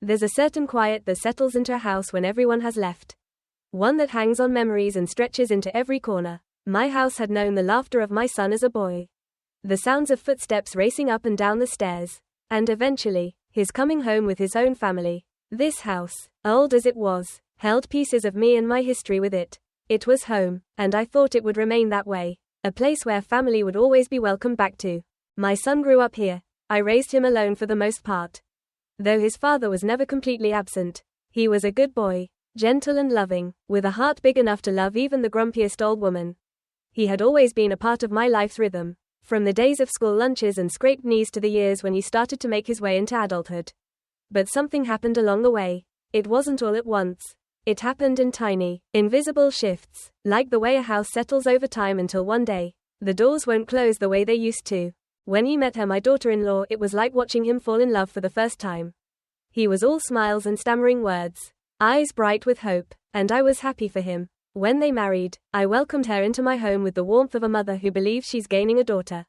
There's a certain quiet that settles into a house when everyone has left. One that hangs on memories and stretches into every corner. My house had known the laughter of my son as a boy. The sounds of footsteps racing up and down the stairs. And eventually, his coming home with his own family. This house, old as it was, held pieces of me and my history with it. It was home, and I thought it would remain that way. A place where family would always be welcomed back to. My son grew up here. I raised him alone for the most part. Though his father was never completely absent. He was a good boy, gentle and loving, with a heart big enough to love even the grumpiest old woman. He had always been a part of my life's rhythm, from the days of school lunches and scraped knees to the years when he started to make his way into adulthood. But something happened along the way. It wasn't all at once. It happened in tiny, invisible shifts, like the way a house settles over time until one day, the doors won't close the way they used to. When he met her, my daughter-in-law, it was like watching him fall in love for the first time. He was all smiles and stammering words, eyes bright with hope, and I was happy for him. When they married, I welcomed her into my home with the warmth of a mother who believes she's gaining a daughter.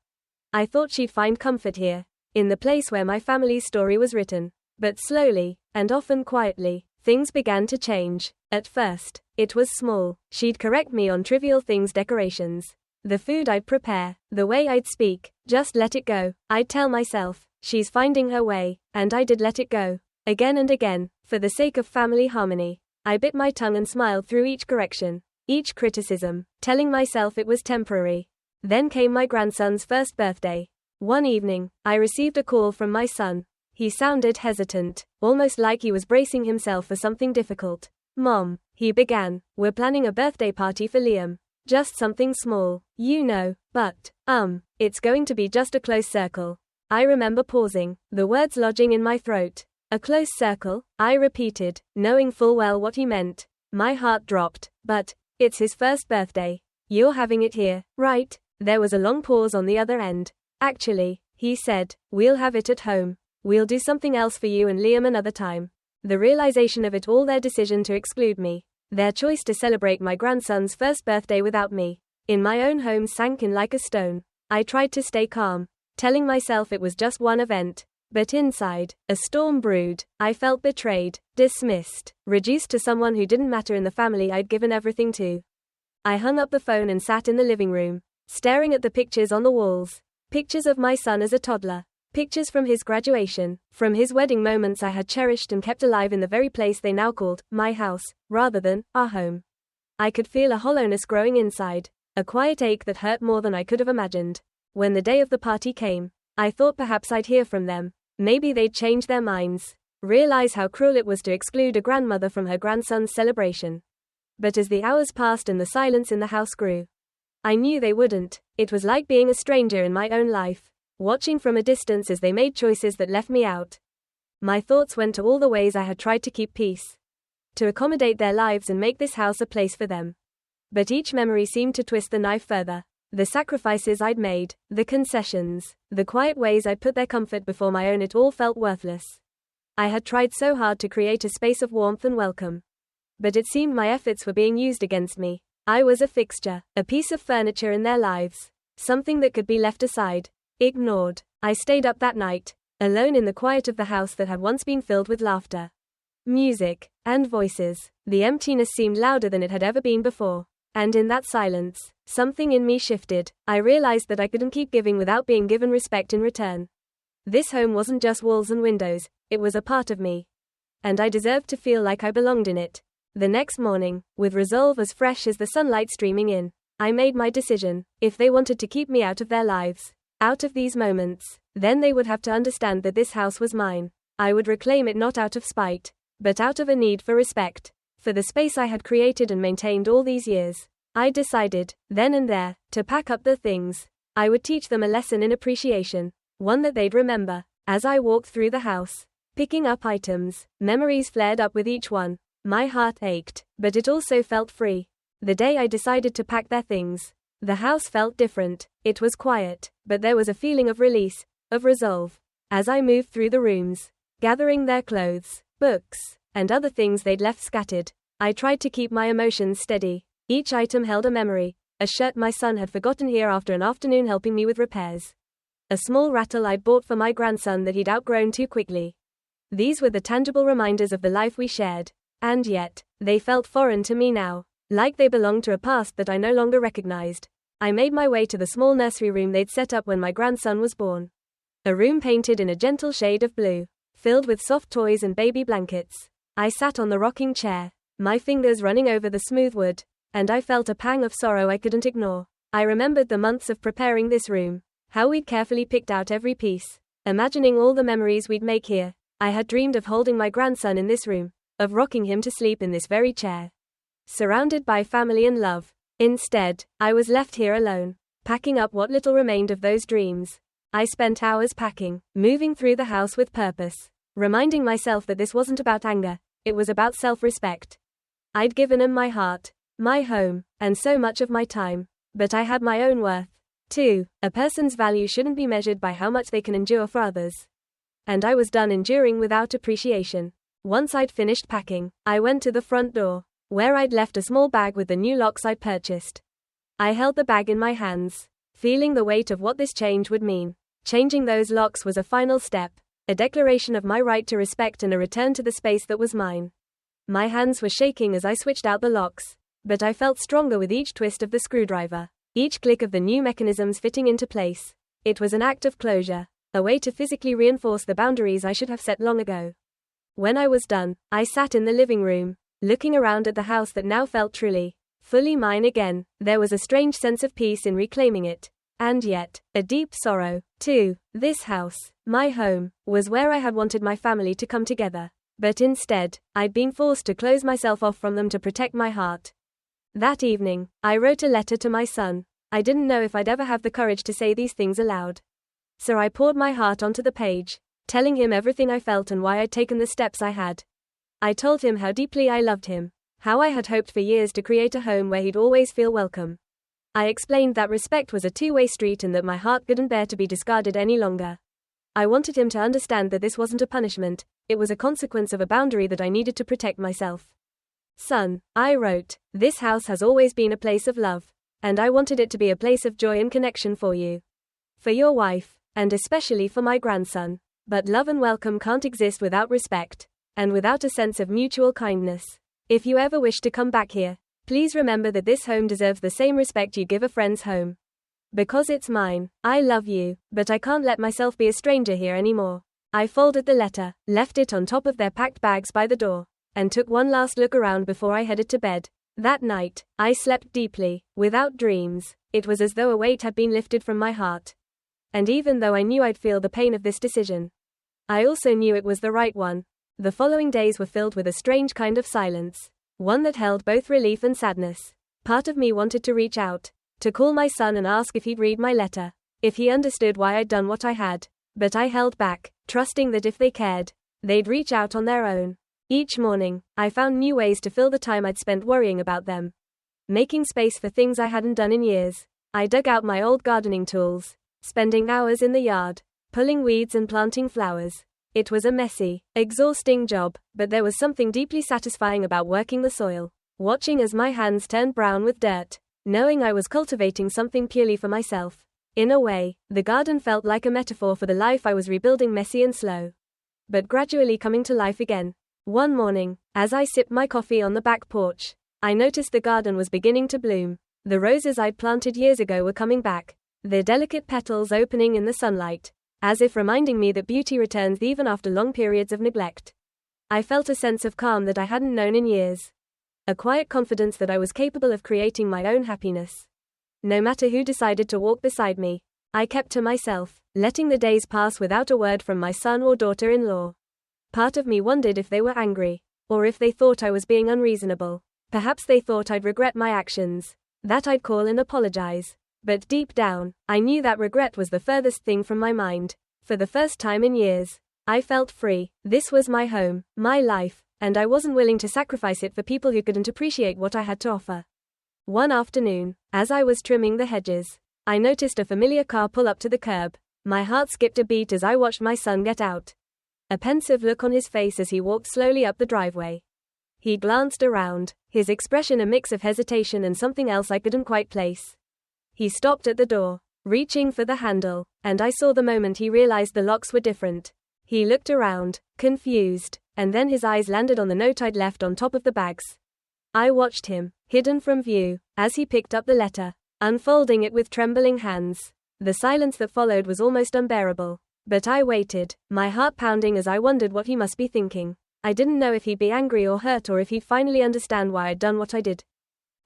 I thought she'd find comfort here, in the place where my family's story was written. But slowly, and often quietly, things began to change. At first, it was small. She'd correct me on trivial things, decorations, the food I'd prepare, the way I'd speak. Just let it go, I'd tell myself. She's finding her way, and I did let it go. Again and again, for the sake of family harmony. I bit my tongue and smiled through each correction, each criticism, telling myself it was temporary. Then came my grandson's first birthday. One evening, I received a call from my son. He sounded hesitant, almost like he was bracing himself for something difficult. "Mom," he began, "we're planning a birthday party for Liam. Just something small, you know, but, it's going to be just a close circle." I remember pausing, the words lodging in my throat. "A close circle?" I repeated, knowing full well what he meant. My heart dropped. "But, it's his first birthday. You're having it here, right?" There was a long pause on the other end. "Actually," he said, "we'll have it at home. We'll do something else for you and Liam another time." The realization of it all, their decision to exclude me, their choice to celebrate my grandson's first birthday without me, in my own home, sank in like a stone. I tried to stay calm, telling myself it was just one event. But inside, a storm brewed. I felt betrayed, dismissed, reduced to someone who didn't matter in the family I'd given everything to. I hung up the phone and sat in the living room, staring at the pictures on the walls. Pictures of my son as a toddler. Pictures from his graduation, from his wedding, moments I had cherished and kept alive in the very place they now called my house, rather than our home. I could feel a hollowness growing inside, a quiet ache that hurt more than I could have imagined. When the day of the party came, I thought perhaps I'd hear from them. Maybe they'd change their minds, realize how cruel it was to exclude a grandmother from her grandson's celebration. But as the hours passed and the silence in the house grew, I knew they wouldn't. It was like being a stranger in my own life, watching from a distance as they made choices that left me out. My thoughts went to all the ways I had tried to keep peace, to accommodate their lives and make this house a place for them. But each memory seemed to twist the knife further. The sacrifices I'd made, the concessions, the quiet ways I'd put their comfort before my own, it all felt worthless. I had tried so hard to create a space of warmth and welcome. But it seemed my efforts were being used against me. I was a fixture, a piece of furniture in their lives, something that could be left aside, ignored. I stayed up that night, alone in the quiet of the house that had once been filled with laughter, music, and voices. The emptiness seemed louder than it had ever been before. And in that silence, something in me shifted. I realized that I couldn't keep giving without being given respect in return. This home wasn't just walls and windows, it was a part of me. And I deserved to feel like I belonged in it. The next morning, with resolve as fresh as the sunlight streaming in, I made my decision. If they wanted to keep me out of their lives, out of these moments, then they would have to understand that this house was mine. I would reclaim it not out of spite, but out of a need for respect. For the space I had created and maintained all these years. I decided, then and there, to pack up the things. I would teach them a lesson in appreciation, one that they'd remember. As I walked through the house, picking up items, memories flared up with each one. My heart ached, but it also felt free. The day I decided to pack their things, the house felt different. It was quiet, but there was a feeling of release, of resolve. As I moved through the rooms, gathering their clothes, books, and other things they'd left scattered, I tried to keep my emotions steady. Each item held a memory. A shirt my son had forgotten here after an afternoon helping me with repairs. A small rattle I'd bought for my grandson that he'd outgrown too quickly. These were the tangible reminders of the life we shared. And yet, they felt foreign to me now, like they belonged to a past that I no longer recognized. I made my way to the small nursery room they'd set up when my grandson was born. A room painted in a gentle shade of blue, filled with soft toys and baby blankets. I sat on the rocking chair, my fingers running over the smooth wood, and I felt a pang of sorrow I couldn't ignore. I remembered the months of preparing this room, how we'd carefully picked out every piece, imagining all the memories we'd make here. I had dreamed of holding my grandson in this room, of rocking him to sleep in this very chair, surrounded by family and love. Instead, I was left here alone, packing up what little remained of those dreams. I spent hours packing, moving through the house with purpose, reminding myself that this wasn't about anger, it was about self-respect. I'd given him my heart, my home, and so much of my time, but I had my own worth, too. A person's value shouldn't be measured by how much they can endure for others. And I was done enduring without appreciation. Once I'd finished packing, I went to the front door, where I'd left a small bag with the new locks I'd purchased. I held the bag in my hands, feeling the weight of what this change would mean. Changing those locks was a final step, a declaration of my right to respect and a return to the space that was mine. My hands were shaking as I switched out the locks, but I felt stronger with each twist of the screwdriver, each click of the new mechanisms fitting into place. It was an act of closure, a way to physically reinforce the boundaries I should have set long ago. When I was done, I sat in the living room, looking around at the house that now felt truly, fully mine again. There was a strange sense of peace in reclaiming it, and yet, a deep sorrow, too. This house, my home, was where I had wanted my family to come together, but instead, I'd been forced to close myself off from them to protect my heart. That evening, I wrote a letter to my son. I didn't know if I'd ever have the courage to say these things aloud. So I poured my heart onto the page, telling him everything I felt and why I'd taken the steps I had. I told him how deeply I loved him, how I had hoped for years to create a home where he'd always feel welcome. I explained that respect was a two-way street and that my heart couldn't bear to be discarded any longer. I wanted him to understand that this wasn't a punishment, it was a consequence of a boundary that I needed to protect myself. Son, I wrote, this house has always been a place of love, and I wanted it to be a place of joy and connection for you, for your wife, and especially for my grandson. But love and welcome can't exist without respect, and without a sense of mutual kindness. If you ever wish to come back here, please remember that this home deserves the same respect you give a friend's home. Because it's mine, I love you, but I can't let myself be a stranger here anymore. I folded the letter, left it on top of their packed bags by the door, and took one last look around before I headed to bed. That night, I slept deeply, without dreams. It was as though a weight had been lifted from my heart. And even though I knew I'd feel the pain of this decision, I also knew it was the right one. The following days were filled with a strange kind of silence, one that held both relief and sadness. Part of me wanted to reach out, to call my son and ask if he'd read my letter, if he understood why I'd done what I had, but I held back, trusting that if they cared, they'd reach out on their own. Each morning, I found new ways to fill the time I'd spent worrying about them, making space for things I hadn't done in years. I dug out my old gardening tools, spending hours in the yard, pulling weeds and planting flowers. It was a messy, exhausting job, but there was something deeply satisfying about working the soil, watching as my hands turned brown with dirt, knowing I was cultivating something purely for myself. In a way, the garden felt like a metaphor for the life I was rebuilding, messy and slow, but gradually coming to life again. One morning, as I sipped my coffee on the back porch, I noticed the garden was beginning to bloom. The roses I'd planted years ago were coming back, their delicate petals opening in the sunlight, as if reminding me that beauty returns even after long periods of neglect. I felt a sense of calm that I hadn't known in years, a quiet confidence that I was capable of creating my own happiness. No matter who decided to walk beside me, I kept to myself, letting the days pass without a word from my son or daughter-in-law. Part of me wondered if they were angry, or if they thought I was being unreasonable. Perhaps they thought I'd regret my actions, that I'd call and apologize. But deep down, I knew that regret was the furthest thing from my mind. For the first time in years, I felt free. This was my home, my life, and I wasn't willing to sacrifice it for people who couldn't appreciate what I had to offer. One afternoon, as I was trimming the hedges, I noticed a familiar car pull up to the curb. My heart skipped a beat as I watched my son get out, a pensive look on his face as he walked slowly up the driveway. He glanced around, his expression a mix of hesitation and something else I couldn't quite place. He stopped at the door, reaching for the handle, and I saw the moment he realized the locks were different. He looked around, confused, and then his eyes landed on the note I'd left on top of the bags. I watched him, hidden from view, as he picked up the letter, unfolding it with trembling hands. The silence that followed was almost unbearable. But I waited, my heart pounding as I wondered what he must be thinking. I didn't know if he'd be angry or hurt or if he'd finally understand why I'd done what I did.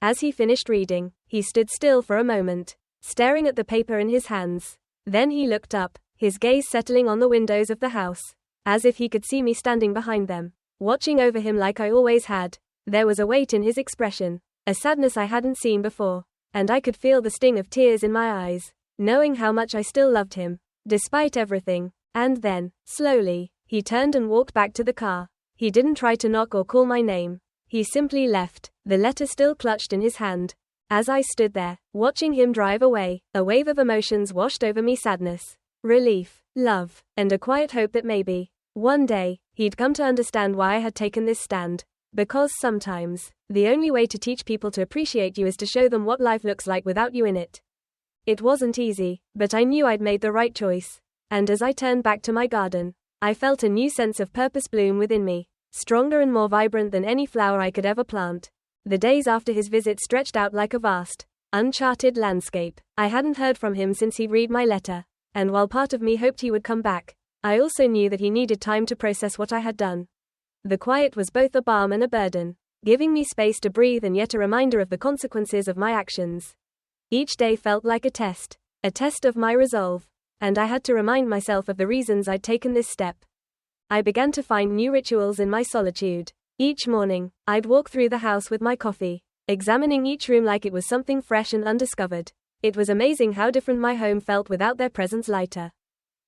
As he finished reading, he stood still for a moment, staring at the paper in his hands. Then he looked up, his gaze settling on the windows of the house, as if he could see me standing behind them, watching over him like I always had. There was a weight in his expression, a sadness I hadn't seen before, and I could feel the sting of tears in my eyes, knowing how much I still loved him, despite everything. And then, slowly, he turned and walked back to the car. He didn't try to knock or call my name. He simply left, the letter still clutched in his hand. As I stood there, watching him drive away, a wave of emotions washed over me: sadness, relief, love, and a quiet hope that maybe, one day, he'd come to understand why I had taken this stand. Because sometimes, the only way to teach people to appreciate you is to show them what life looks like without you in it. It wasn't easy, but I knew I'd made the right choice. And as I turned back to my garden, I felt a new sense of purpose bloom within me, stronger and more vibrant than any flower I could ever plant. The days after his visit stretched out like a vast, uncharted landscape. I hadn't heard from him since he'd read my letter, and while part of me hoped he would come back, I also knew that he needed time to process what I had done. The quiet was both a balm and a burden, giving me space to breathe and yet a reminder of the consequences of my actions. Each day felt like a test of my resolve, and I had to remind myself of the reasons I'd taken this step. I began to find new rituals in my solitude. Each morning, I'd walk through the house with my coffee, examining each room like it was something fresh and undiscovered. It was amazing how different my home felt without their presence, lighter.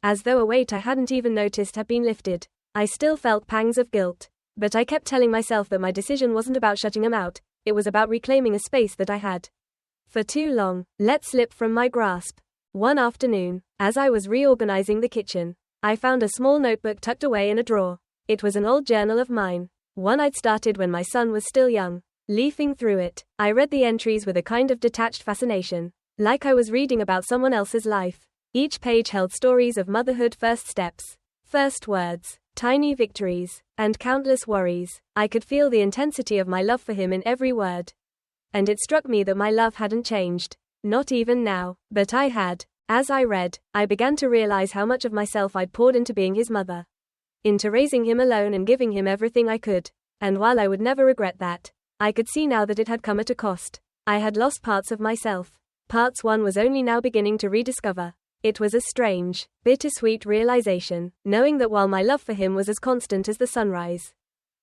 As though a weight I hadn't even noticed had been lifted. I still felt pangs of guilt, but I kept telling myself that my decision wasn't about shutting them out, it was about reclaiming a space that I had, for too long, let slip from my grasp. One afternoon, as I was reorganizing the kitchen, I found a small notebook tucked away in a drawer. It was an old journal of mine, one I'd started when my son was still young. Leafing through it, I read the entries with a kind of detached fascination, like I was reading about someone else's life. Each page held stories of motherhood, first steps, first words, tiny victories, and countless worries. I could feel the intensity of my love for him in every word. And it struck me that my love hadn't changed, not even now, but I had. As I read, I began to realize how much of myself I'd poured into being his mother, into raising him alone and giving him everything I could. And while I would never regret that, I could see now that it had come at a cost. I had lost parts of myself. Parts one was only now beginning to rediscover. It was a strange, bittersweet realization, knowing that while my love for him was as constant as the sunrise,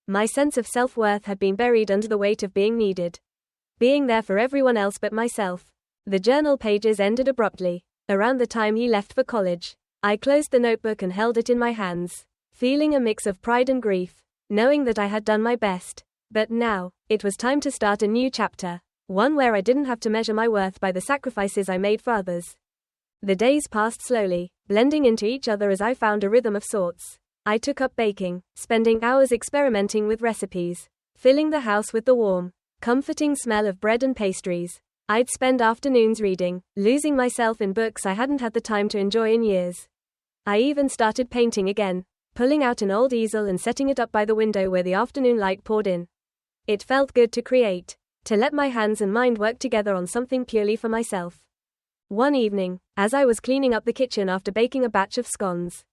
my sense of self-worth had been buried under the weight of being needed, being there for everyone else but myself. The journal pages ended abruptly. Around the time he left for college, I closed the notebook and held it in my hands, feeling a mix of pride and grief, knowing that I had done my best. But now, it was time to start a new chapter, one where I didn't have to measure my worth by the sacrifices I made for others. The days passed slowly, blending into each other as I found a rhythm of sorts. I took up baking, spending hours experimenting with recipes, filling the house with the warm, comforting smell of bread and pastries. I'd spend afternoons reading, losing myself in books I hadn't had the time to enjoy in years. I even started painting again, pulling out an old easel and setting it up by the window where the afternoon light poured in. It felt good to create, to let my hands and mind work together on something purely for myself. One evening, as I was cleaning up the kitchen after baking a batch of scones,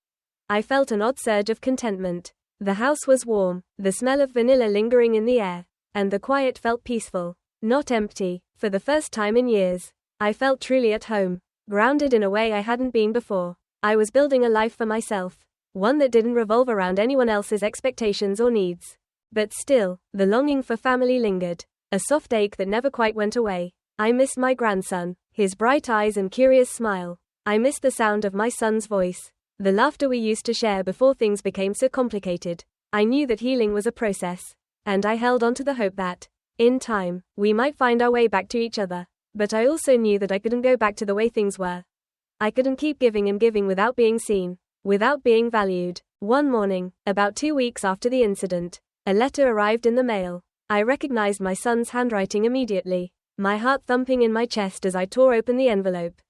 I felt an odd surge of contentment. The house was warm, the smell of vanilla lingering in the air, and the quiet felt peaceful, not empty. For the first time in years, I felt truly at home, grounded in a way I hadn't been before. I was building a life for myself, one that didn't revolve around anyone else's expectations or needs. But still, the longing for family lingered, a soft ache that never quite went away. I missed my grandson, his bright eyes and curious smile. I missed the sound of my son's voice, the laughter we used to share before things became so complicated. I knew that healing was a process, and I held on to the hope that, in time, we might find our way back to each other. But I also knew that I couldn't go back to the way things were. I couldn't keep giving and giving without being seen, without being valued. One morning, about 2 weeks after the incident, a letter arrived in the mail. I recognized my son's handwriting immediately, my heart thumping in my chest as I tore open the envelope.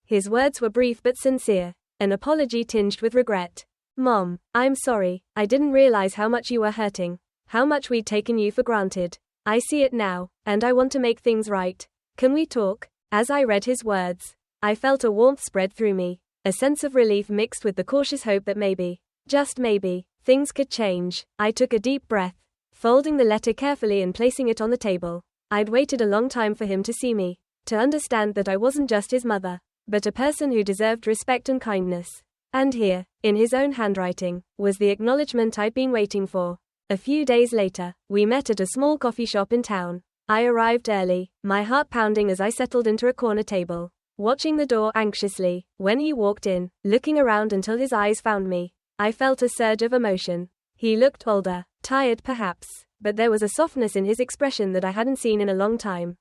His words were brief but sincere, an apology tinged with regret. Mom, I'm sorry, I didn't realize how much you were hurting, how much we'd taken you for granted. I see it now, and I want to make things right. Can we talk? As I read his words, I felt a warmth spread through me, a sense of relief mixed with the cautious hope that maybe, just maybe, things could change. I took a deep breath, folding the letter carefully and placing it on the table. I'd waited a long time for him to see me, to understand that I wasn't just his mother, but a person who deserved respect and kindness. And here, in his own handwriting, was the acknowledgement I'd been waiting for. A few days later, we met at a small coffee shop in town. I arrived early, my heart pounding as I settled into a corner table, watching the door anxiously. When he walked in, looking around until his eyes found me, I felt a surge of emotion. He looked older, tired perhaps, but there was a softness in his expression that I hadn't seen in a long time.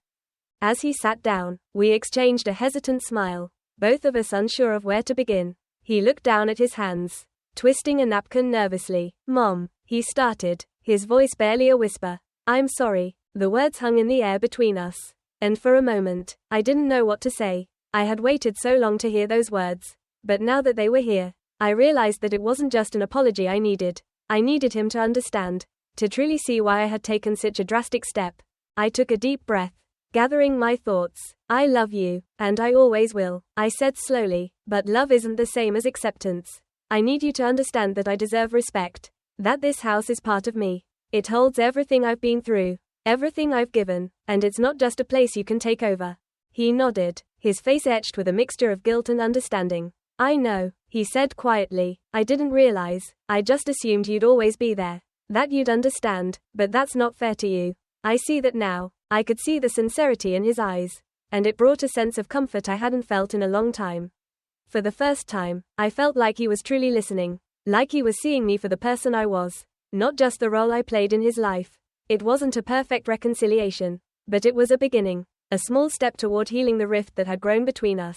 As he sat down, we exchanged a hesitant smile, both of us unsure of where to begin. He looked down at his hands, twisting a napkin nervously. Mom, he started, his voice barely a whisper. I'm sorry. The words hung in the air between us, and for a moment, I didn't know what to say. I had waited so long to hear those words, but now that they were here, I realized that it wasn't just an apology I needed. I needed him to understand, to truly see why I had taken such a drastic step. I took a deep breath, gathering my thoughts. I love you, and I always will, I said slowly, but love isn't the same as acceptance. I need you to understand that I deserve respect, that this house is part of me. It holds everything I've been through, everything I've given, and it's not just a place you can take over. He nodded, his face etched with a mixture of guilt and understanding. I know, he said quietly. I didn't realize, I just assumed you'd always be there, that you'd understand, but that's not fair to you. I see that now. I could see the sincerity in his eyes, and it brought a sense of comfort I hadn't felt in a long time. For the first time, I felt like he was truly listening, like he was seeing me for the person I was, not just the role I played in his life. It wasn't a perfect reconciliation, but it was a beginning, a small step toward healing the rift that had grown between us.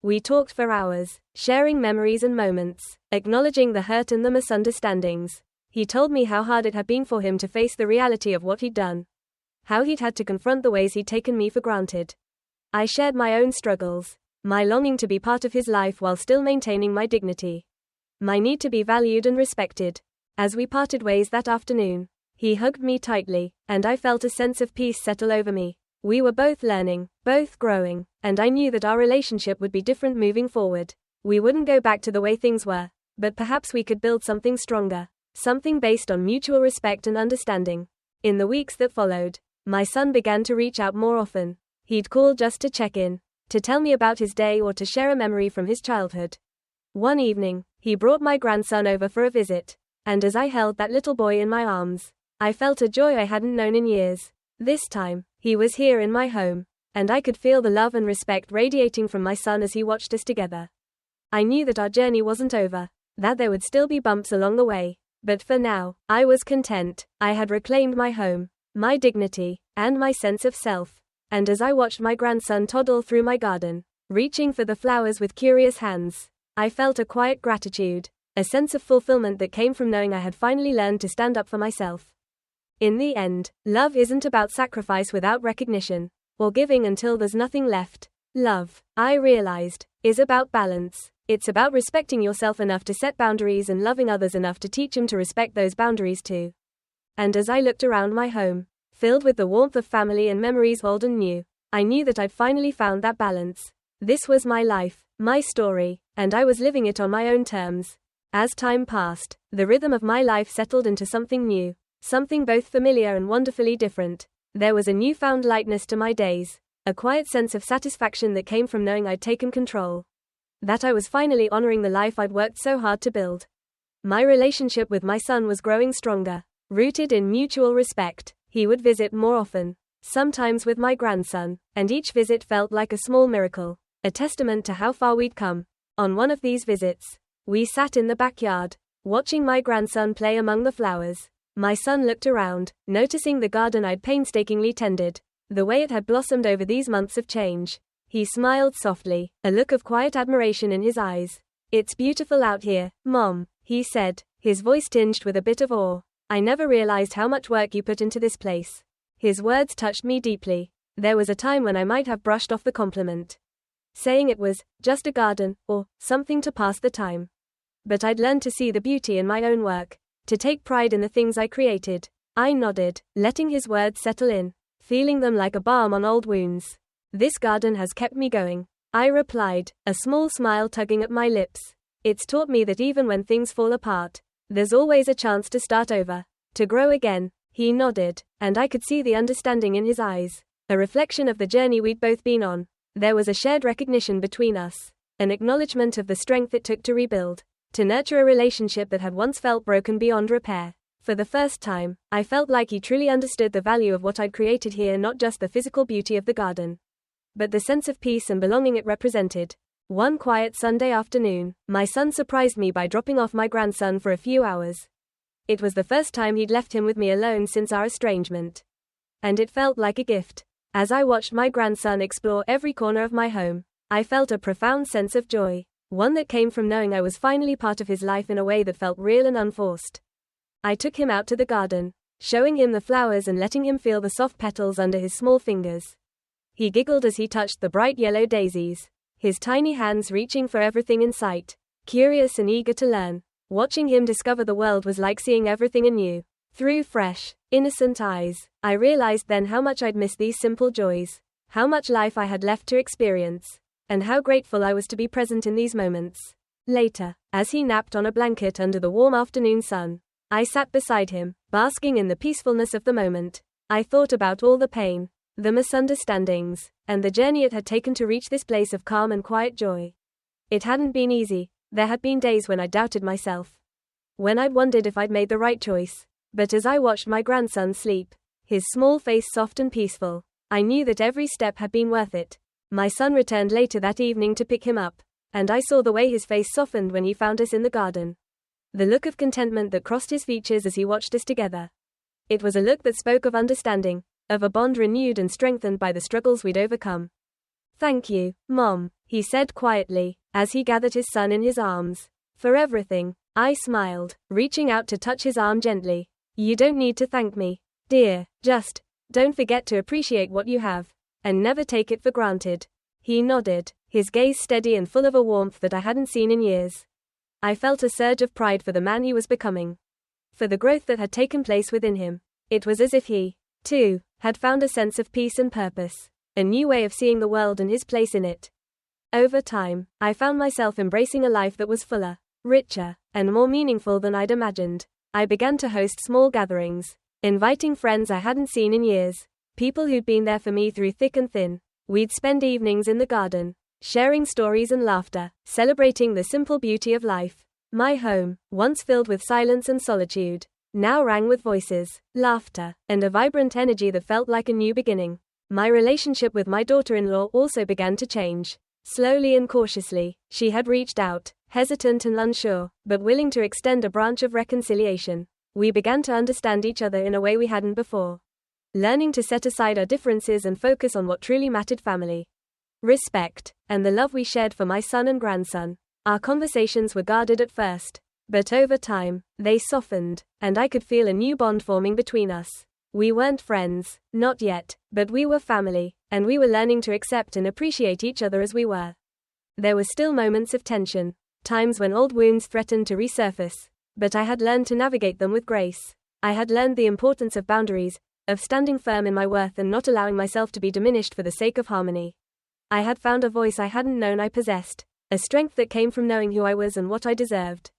We talked for hours, sharing memories and moments, acknowledging the hurt and the misunderstandings. He told me how hard it had been for him to face the reality of what he'd done, how he'd had to confront the ways he'd taken me for granted. I shared my own struggles, my longing to be part of his life while still maintaining my dignity, my need to be valued and respected. As we parted ways that afternoon, he hugged me tightly, and I felt a sense of peace settle over me. We were both learning, both growing, and I knew that our relationship would be different moving forward. We wouldn't go back to the way things were, but perhaps we could build something stronger, something based on mutual respect and understanding. In the weeks that followed, my son began to reach out more often. He'd call just to check in, to tell me about his day or to share a memory from his childhood. One evening, he brought my grandson over for a visit, and as I held that little boy in my arms, I felt a joy I hadn't known in years. This time, he was here in my home, and I could feel the love and respect radiating from my son as he watched us together. I knew that our journey wasn't over, that there would still be bumps along the way, but for now, I was content. I had reclaimed my home, my dignity, and my sense of self. And as I watched my grandson toddle through my garden, reaching for the flowers with curious hands, I felt a quiet gratitude, a sense of fulfillment that came from knowing I had finally learned to stand up for myself. In the end, love isn't about sacrifice without recognition, or giving until there's nothing left. Love, I realized, is about balance. It's about respecting yourself enough to set boundaries and loving others enough to teach them to respect those boundaries too. And as I looked around my home, filled with the warmth of family and memories old and new, I knew that I'd finally found that balance. This was my life, my story, and I was living it on my own terms. As time passed, the rhythm of my life settled into something new, something both familiar and wonderfully different. There was a newfound lightness to my days, a quiet sense of satisfaction that came from knowing I'd taken control, that I was finally honoring the life I'd worked so hard to build. My relationship with my son was growing stronger, rooted in mutual respect. He would visit more often, sometimes with my grandson, and each visit felt like a small miracle, a testament to how far we'd come. On one of these visits, we sat in the backyard, watching my grandson play among the flowers. My son looked around, noticing the garden I'd painstakingly tended, the way it had blossomed over these months of change. He smiled softly, a look of quiet admiration in his eyes. "It's beautiful out here, Mom," he said, his voice tinged with a bit of awe. "I never realized how much work you put into this place." His words touched me deeply. There was a time when I might have brushed off the compliment, saying it was just a garden, or something to pass the time. but I'd learned to see the beauty in my own work, to take pride in the things I created. I nodded, letting his words settle in, feeling them like a balm on old wounds. This garden has kept me going, I replied, a small smile tugging at my lips. It's taught me that even when things fall apart, there's always a chance to start over, to grow again. He nodded, and I could see the understanding in his eyes, a reflection of the journey we'd both been on. There was a shared recognition between us, an acknowledgement of the strength it took to rebuild, to nurture a relationship that had once felt broken beyond repair. For the first time, I felt like he truly understood the value of what I'd created here, not just the physical beauty of the garden, but the sense of peace and belonging it represented. One quiet Sunday afternoon, my son surprised me by dropping off my grandson for a few hours. It was the first time he'd left him with me alone since our estrangement, and it felt like a gift. As I watched my grandson explore every corner of my home, I felt a profound sense of joy, one that came from knowing I was finally part of his life in a way that felt real and unforced. I took him out to the garden, showing him the flowers and letting him feel the soft petals under his small fingers. He giggled as he touched the bright yellow daisies, his tiny hands reaching for everything in sight, curious and eager to learn. Watching him discover the world was like seeing everything anew. Through fresh, innocent eyes, I realized then how much I'd missed these simple joys, how much life I had left to experience, and how grateful I was to be present in these moments. Later, as he napped on a blanket under the warm afternoon sun, I sat beside him, basking in the peacefulness of the moment. I thought about all the pain, the misunderstandings, and the journey it had taken to reach this place of calm and quiet joy. It hadn't been easy. There had been days when I doubted myself, when I'd wondered if I'd made the right choice. But as I watched my grandson sleep, his small face soft and peaceful, I knew that every step had been worth it. My son returned later that evening to pick him up, and I saw the way his face softened when he found us in the garden. The look of contentment that crossed his features as he watched us together. It was a look that spoke of understanding, of a bond renewed and strengthened by the struggles we'd overcome. "Thank you, Mom," he said quietly, as he gathered his son in his arms. "For everything." I smiled, reaching out to touch his arm gently. "You don't need to thank me, dear. Just don't forget to appreciate what you have, and never take it for granted." He nodded, his gaze steady and full of a warmth that I hadn't seen in years. I felt a surge of pride for the man he was becoming, for the growth that had taken place within him. It was as if he, too, had found a sense of peace and purpose, a new way of seeing the world and his place in it. Over time, I found myself embracing a life that was fuller, richer, and more meaningful than I'd imagined. I began to host small gatherings, inviting friends I hadn't seen in years, people who'd been there for me through thick and thin. We'd spend evenings in the garden, sharing stories and laughter, celebrating the simple beauty of life. My home, once filled with silence and solitude, now rang with voices, laughter, and a vibrant energy that felt like a new beginning. My relationship with my daughter-in-law also began to change. Slowly and cautiously, she had reached out, hesitant and unsure, but willing to extend a branch of reconciliation. We began to understand each other in a way we hadn't before, learning to set aside our differences and focus on what truly mattered: family, respect, and the love we shared for my son and grandson. Our conversations were guarded at first, but over time, they softened, and I could feel a new bond forming between us. We weren't friends, not yet, but we were family, and we were learning to accept and appreciate each other as we were. There were still moments of tension, times when old wounds threatened to resurface, but I had learned to navigate them with grace. I had learned the importance of boundaries, of standing firm in my worth and not allowing myself to be diminished for the sake of harmony. I had found a voice I hadn't known I possessed, a strength that came from knowing who I was and what I deserved.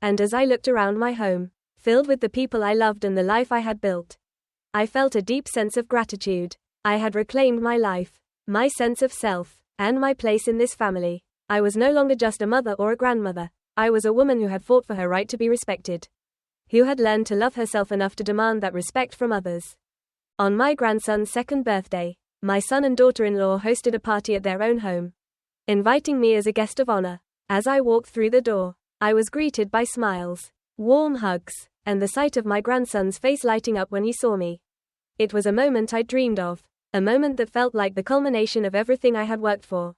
And as I looked around my home, filled with the people I loved and the life I had built, I felt a deep sense of gratitude. I had reclaimed my life, my sense of self, and my place in this family. I was no longer just a mother or a grandmother. I was a woman who had fought for her right to be respected, who had learned to love herself enough to demand that respect from others. On my grandson's second birthday, my son and daughter-in-law hosted a party at their own home, inviting me as a guest of honor. As I walked through the door, I was greeted by smiles, warm hugs, and the sight of my grandson's face lighting up when he saw me. It was a moment I dreamed of, a moment that felt like the culmination of everything I had worked for.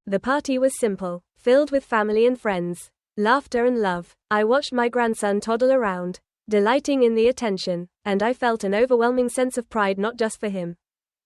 The party was simple, filled with family and friends, laughter and love. I watched my grandson toddle around, delighting in the attention, and I felt an overwhelming sense of pride not just for him,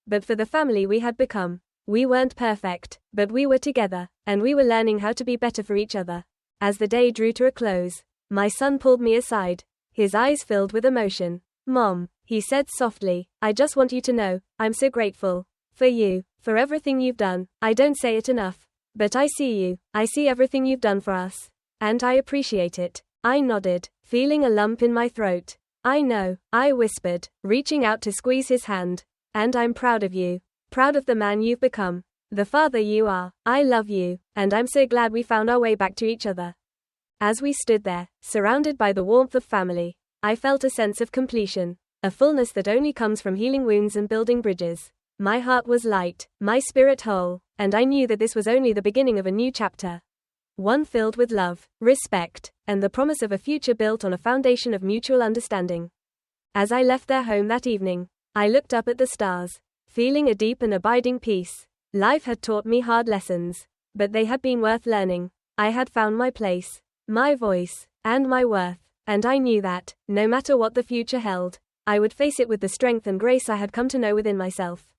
but for the family we had become. We weren't perfect, but we were together, and we were learning how to be better for each other. As the day drew to a close, my son pulled me aside. His eyes filled with emotion. "Mom," he said softly, "I just want you to know, I'm so grateful. For you, for everything you've done. I don't say it enough. But I see you, I see everything you've done for us. And I appreciate it." I nodded, feeling a lump in my throat. "I know," I whispered, reaching out to squeeze his hand. "And I'm proud of you. Proud of the man you've become. The father you are. I love you, and I'm so glad we found our way back to each other." As we stood there, surrounded by the warmth of family, I felt a sense of completion, a fullness that only comes from healing wounds and building bridges. My heart was light, my spirit whole, and I knew that this was only the beginning of a new chapter. One filled with love, respect, and the promise of a future built on a foundation of mutual understanding. As I left their home that evening, I looked up at the stars, feeling a deep and abiding peace. Life had taught me hard lessons, but they had been worth learning. I had found my place, my voice, and my worth, and I knew that, no matter what the future held, I would face it with the strength and grace I had come to know within myself.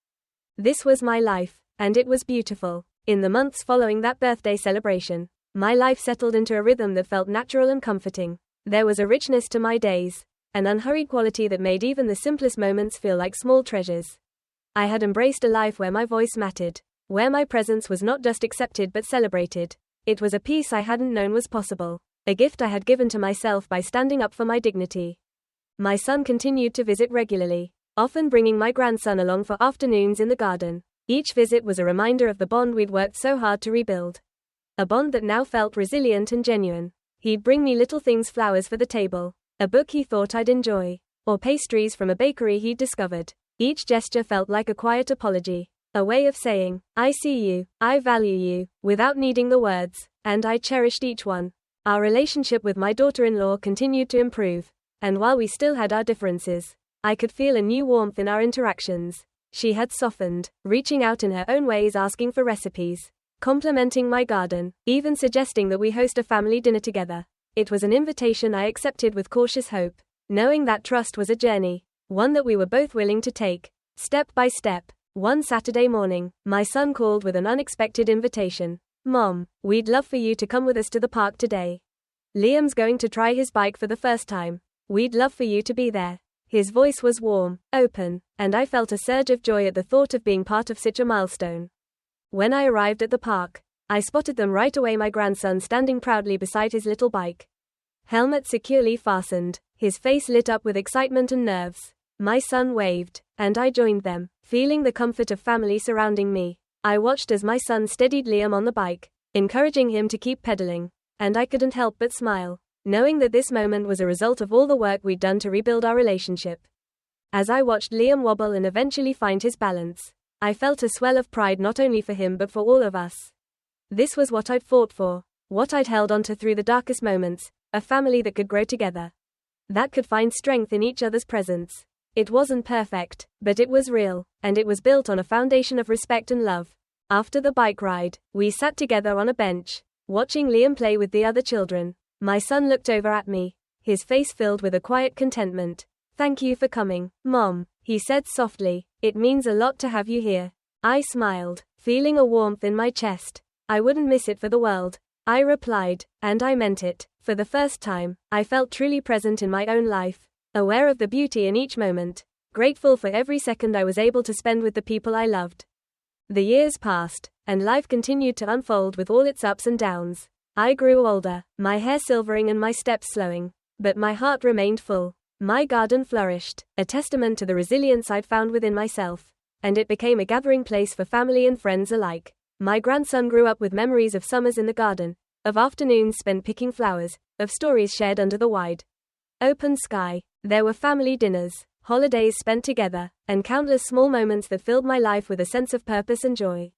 This was my life, and it was beautiful. In the months following that birthday celebration, my life settled into a rhythm that felt natural and comforting. There was a richness to my days, an unhurried quality that made even the simplest moments feel like small treasures. I had embraced a life where my voice mattered, where my presence was not just accepted but celebrated. It was a peace I hadn't known was possible, a gift I had given to myself by standing up for my dignity. My son continued to visit regularly, often bringing my grandson along for afternoons in the garden. Each visit was a reminder of the bond we'd worked so hard to rebuild. A bond that now felt resilient and genuine. He'd bring me little things, flowers for the table, a book he thought I'd enjoy, or pastries from a bakery he'd discovered. Each gesture felt like a quiet apology, a way of saying, "I see you, I value you," without needing the words, and I cherished each one. Our relationship with my daughter-in-law continued to improve, and while we still had our differences, I could feel a new warmth in our interactions. She had softened, reaching out in her own ways, asking for recipes, complimenting my garden, even suggesting that we host a family dinner together. It was an invitation I accepted with cautious hope, knowing that trust was a journey, one that we were both willing to take, step by step. One Saturday morning, my son called with an unexpected invitation. "Mom, we'd love for you to come with us to the park today. Liam's going to try his bike for the first time. We'd love for you to be there." His voice was warm, open, and I felt a surge of joy at the thought of being part of such a milestone. When I arrived at the park, I spotted them right away, my grandson standing proudly beside his little bike. Helmet securely fastened, his face lit up with excitement and nerves. My son waved, and I joined them, feeling the comfort of family surrounding me. I watched as my son steadied Liam on the bike, encouraging him to keep pedaling, and I couldn't help but smile, knowing that this moment was a result of all the work we'd done to rebuild our relationship. As I watched Liam wobble and eventually find his balance, I felt a swell of pride, not only for him but for all of us. This was what I'd fought for, what I'd held onto through the darkest moments, a family that could grow together, that could find strength in each other's presence. It wasn't perfect, but it was real, and it was built on a foundation of respect and love. After the bike ride, we sat together on a bench, watching Liam play with the other children. My son looked over at me, his face filled with a quiet contentment. "Thank you for coming, Mom," he said softly. "It means a lot to have you here." I smiled, feeling a warmth in my chest. "I wouldn't miss it for the world," I replied, and I meant it. For the first time, I felt truly present in my own life, aware of the beauty in each moment, grateful for every second I was able to spend with the people I loved. The years passed, and life continued to unfold with all its ups and downs. I grew older, my hair silvering and my steps slowing, but my heart remained full. My garden flourished, a testament to the resilience I'd found within myself, and it became a gathering place for family and friends alike. My grandson grew up with memories of summers in the garden, of afternoons spent picking flowers, of stories shared under the wide open sky. There were family dinners, holidays spent together, and countless small moments that filled my life with a sense of purpose and joy.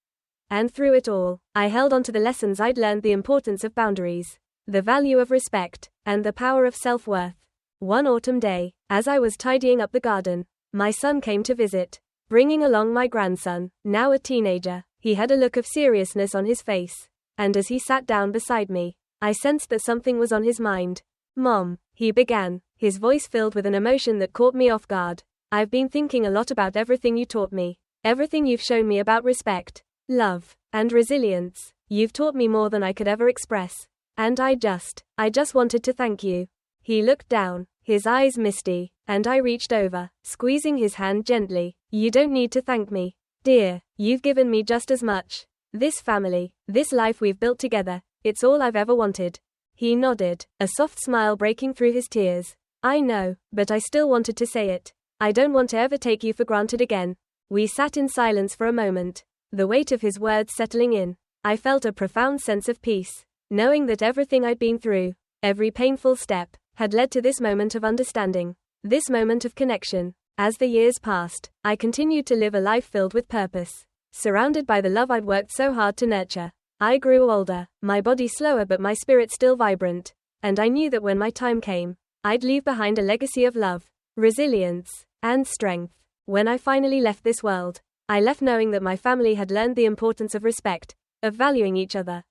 And through it all, I held on to the lessons I'd learned: the importance of boundaries, the value of respect, and the power of self-worth. One autumn day, as I was tidying up the garden, my son came to visit, bringing along my grandson, now a teenager. He had a look of seriousness on his face, and as he sat down beside me, I sensed that something was on his mind. "Mom," he began, his voice filled with an emotion that caught me off guard. "I've been thinking a lot about everything you taught me, everything you've shown me about respect, love, and resilience. You've taught me more than I could ever express. And I just wanted to thank you. He looked down, his eyes misty, and I reached over, squeezing his hand gently. You don't need to thank me, dear. You've given me just as much. This family, this life we've built together, it's all I've ever wanted. He nodded, a soft smile breaking through his tears. I know, but I still wanted to say it. I don't want to ever take you for granted again. We sat in silence for a moment, the weight of his words settling in. I felt a profound sense of peace, knowing that everything I'd been through, every painful step, had led to this moment of understanding, this moment of connection. As the years passed, I continued to live a life filled with purpose, surrounded by the love I'd worked so hard to nurture. I grew older, my body slower but my spirit still vibrant, and I knew that when my time came, I'd leave behind a legacy of love, resilience, and strength. When I finally left this world, I left knowing that my family had learned the importance of respect, of valuing each other,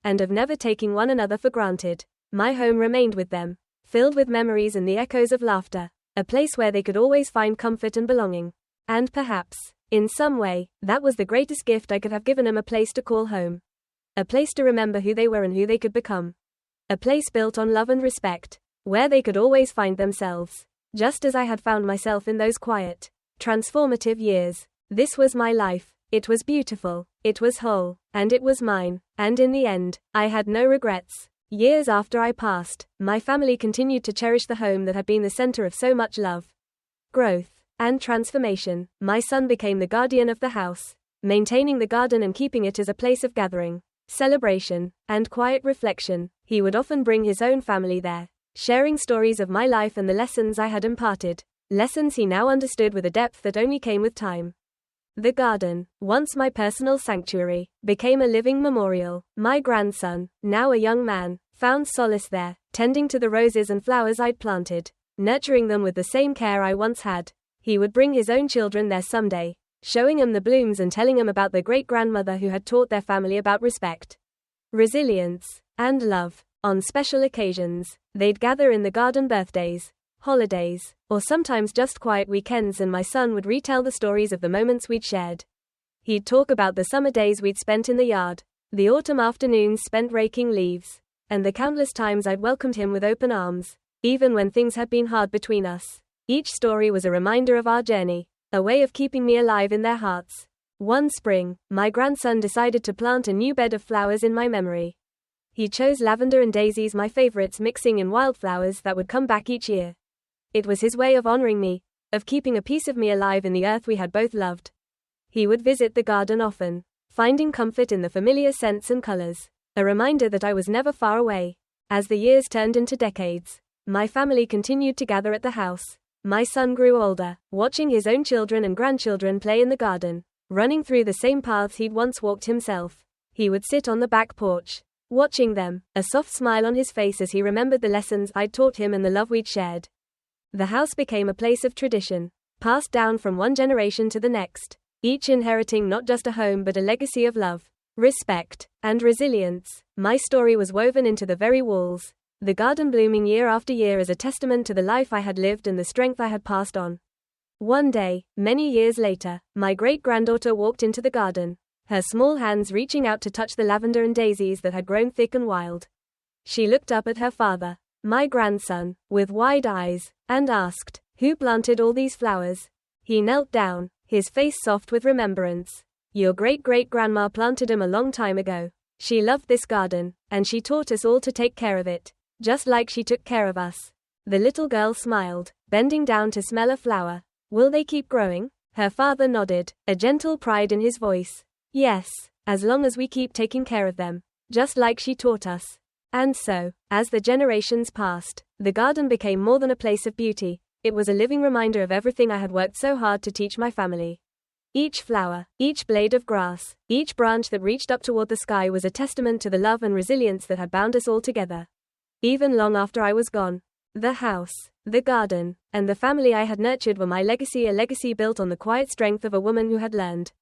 and of never taking one another for granted. My home remained with them, filled with memories and the echoes of laughter, a place where they could always find comfort and belonging. And perhaps, in some way, that was the greatest gift I could have given them, a place to call home. A place to remember who they were and who they could become. A place built on love and respect, where they could always find themselves, just as I had found myself in those quiet, transformative years. This was my life. It was beautiful, it was whole, and it was mine, and in the end, I had no regrets. Years after I passed, my family continued to cherish the home that had been the center of so much love, growth, and transformation. My son became the guardian of the house, maintaining the garden and keeping it as a place of gathering, celebration, and quiet reflection. He would often bring his own family there, sharing stories of my life and the lessons I had imparted, lessons he now understood with a depth that only came with time. The garden, once my personal sanctuary, became a living memorial. My grandson, now a young man, found solace there, tending to the roses and flowers I'd planted, nurturing them with the same care I once had. He would bring his own children there someday, showing them the blooms and telling them about their great-grandmother who had taught their family about respect, resilience, and love. On special occasions, they'd gather in the garden, birthdays, holidays, or sometimes just quiet weekends, and my son would retell the stories of the moments we'd shared. He'd talk about the summer days we'd spent in the yard, the autumn afternoons spent raking leaves, and the countless times I'd welcomed him with open arms, even when things had been hard between us. Each story was a reminder of our journey, a way of keeping me alive in their hearts. One spring, my grandson decided to plant a new bed of flowers in my memory. He chose lavender and daisies, my favorites, mixing in wildflowers that would come back each year. It was his way of honoring me, of keeping a piece of me alive in the earth we had both loved. He would visit the garden often, finding comfort in the familiar scents and colors, a reminder that I was never far away. As the years turned into decades, my family continued to gather at the house. My son grew older, watching his own children and grandchildren play in the garden, running through the same paths he'd once walked himself. He would sit on the back porch, watching them, a soft smile on his face as he remembered the lessons I'd taught him and the love we'd shared. The house became a place of tradition, passed down from one generation to the next, each inheriting not just a home but a legacy of love, respect, and resilience. My story was woven into the very walls, the garden blooming year after year as a testament to the life I had lived and the strength I had passed on. One day, many years later, my great-granddaughter walked into the garden, her small hands reaching out to touch the lavender and daisies that had grown thick and wild. She looked up at her father, my grandson, with wide eyes, and asked, "Who planted all these flowers?" He knelt down, his face soft with remembrance. "Your great-great-grandma planted 'em a long time ago. She loved this garden, and she taught us all to take care of it, just like she took care of us." The little girl smiled, bending down to smell a flower. "Will they keep growing?" Her father nodded, a gentle pride in his voice. "Yes, as long as we keep taking care of them, just like she taught us." And so, as the generations passed, the garden became more than a place of beauty. It was a living reminder of everything I had worked so hard to teach my family. Each flower, each blade of grass, each branch that reached up toward the sky was a testament to the love and resilience that had bound us all together. Even long after I was gone, the house, the garden, and the family I had nurtured were my legacy, a legacy built on the quiet strength of a woman who had learned,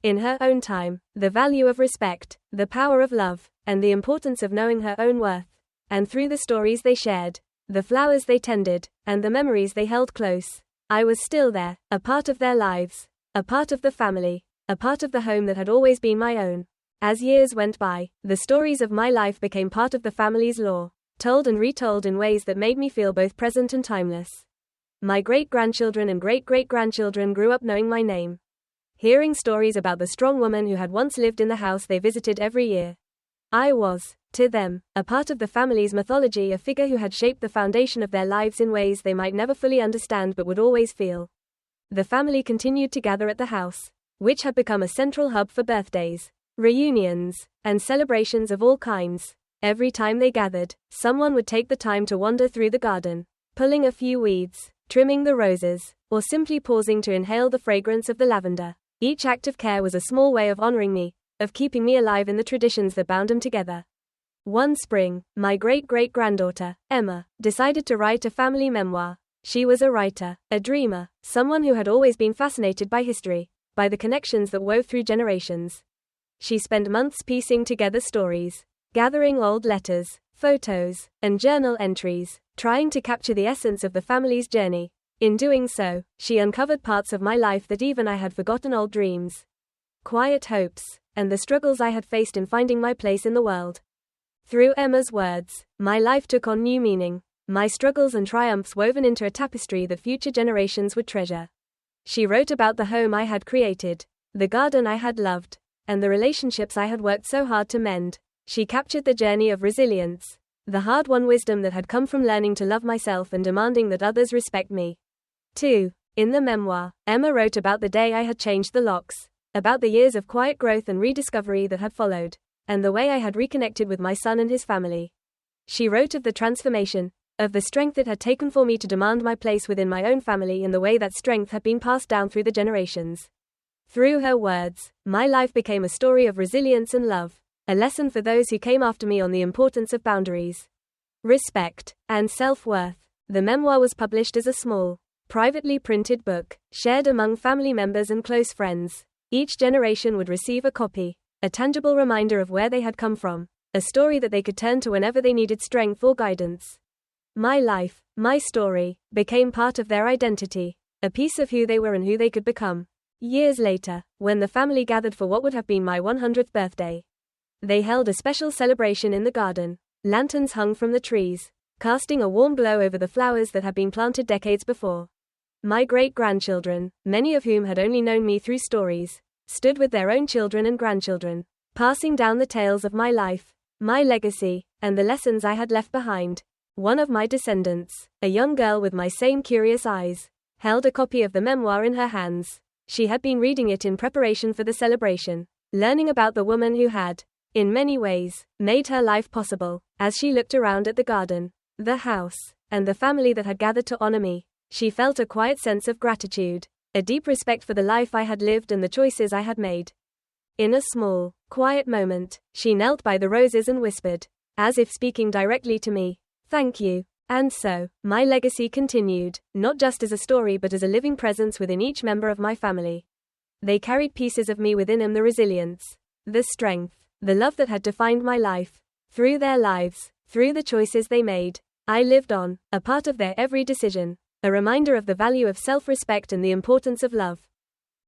in her own time, the value of respect, the power of love, and the importance of knowing her own worth. And through the stories they shared, the flowers they tended, and the memories they held close, I was still there, a part of their lives, a part of the family, a part of the home that had always been my own. As years went by, the stories of my life became part of the family's lore, told and retold in ways that made me feel both present and timeless. My great-grandchildren and great-great-grandchildren grew up knowing my name, hearing stories about the strong woman who had once lived in the house they visited every year. I was, to them, a part of the family's mythology, a figure who had shaped the foundation of their lives in ways they might never fully understand but would always feel. The family continued to gather at the house, which had become a central hub for birthdays, reunions, and celebrations of all kinds. Every time they gathered, someone would take the time to wander through the garden, pulling a few weeds, trimming the roses, or simply pausing to inhale the fragrance of the lavender. Each act of care was a small way of honoring me, of keeping me alive in the traditions that bound them together. One spring, my great-great-granddaughter, Emma, decided to write a family memoir. She was a writer, a dreamer, someone who had always been fascinated by history, by the connections that wove through generations. She spent months piecing together stories, gathering old letters, photos, and journal entries, trying to capture the essence of the family's journey. In doing so, she uncovered parts of my life that even I had forgotten, old dreams, quiet hopes, and the struggles I had faced in finding my place in the world. Through Emma's words, my life took on new meaning, my struggles and triumphs woven into a tapestry that future generations would treasure. She wrote about the home I had created, the garden I had loved, and the relationships I had worked so hard to mend. She captured the journey of resilience, the hard-won wisdom that had come from learning to love myself and demanding that others respect me. 2. In the memoir, Emma wrote about the day I had changed the locks, about the years of quiet growth and rediscovery that had followed, and the way I had reconnected with my son and his family. She wrote of the transformation, of the strength it had taken for me to demand my place within my own family and the way that strength had been passed down through the generations. Through her words, my life became a story of resilience and love, a lesson for those who came after me on the importance of boundaries, respect, and self-worth. The memoir was published as a small, privately printed book, shared among family members and close friends. Each generation would receive a copy, a tangible reminder of where they had come from, a story that they could turn to whenever they needed strength or guidance. My life, my story, became part of their identity, a piece of who they were and who they could become. Years later, when the family gathered for what would have been my 100th birthday, they held a special celebration in the garden. Lanterns hung from the trees, casting a warm glow over the flowers that had been planted decades before. My great-grandchildren, many of whom had only known me through stories, stood with their own children and grandchildren, passing down the tales of my life, my legacy, and the lessons I had left behind. One of my descendants, a young girl with my same curious eyes, held a copy of the memoir in her hands. She had been reading it in preparation for the celebration, learning about the woman who had, in many ways, made her life possible. As she looked around at the garden, the house, and the family that had gathered to honor me, she felt a quiet sense of gratitude, a deep respect for the life I had lived and the choices I had made. In a small, quiet moment, she knelt by the roses and whispered, as if speaking directly to me, "Thank you." And so, my legacy continued, not just as a story but as a living presence within each member of my family. They carried pieces of me within them, the resilience, the strength, the love that had defined my life. Through their lives, through the choices they made, I lived on, a part of their every decision, a reminder of the value of self-respect and the importance of love.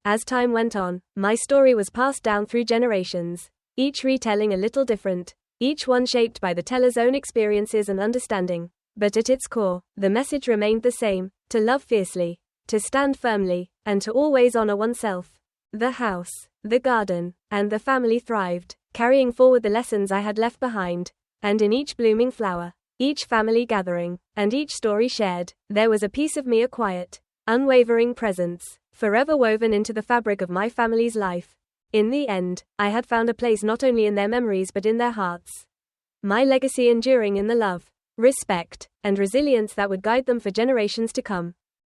As time went on, my story was passed down through generations, each retelling a little different, each one shaped by the teller's own experiences and understanding. But at its core, the message remained the same: to love fiercely, to stand firmly, and to always honor oneself. The house, the garden, and the family thrived, carrying forward the lessons I had left behind. And in each blooming flower, each family gathering, and each story shared, there was a piece of me, a quiet, unwavering presence, forever woven into the fabric of my family's life. In the end, I had found a place not only in their memories but in their hearts. My legacy enduring in the love, respect, and resilience that would guide them for generations to come.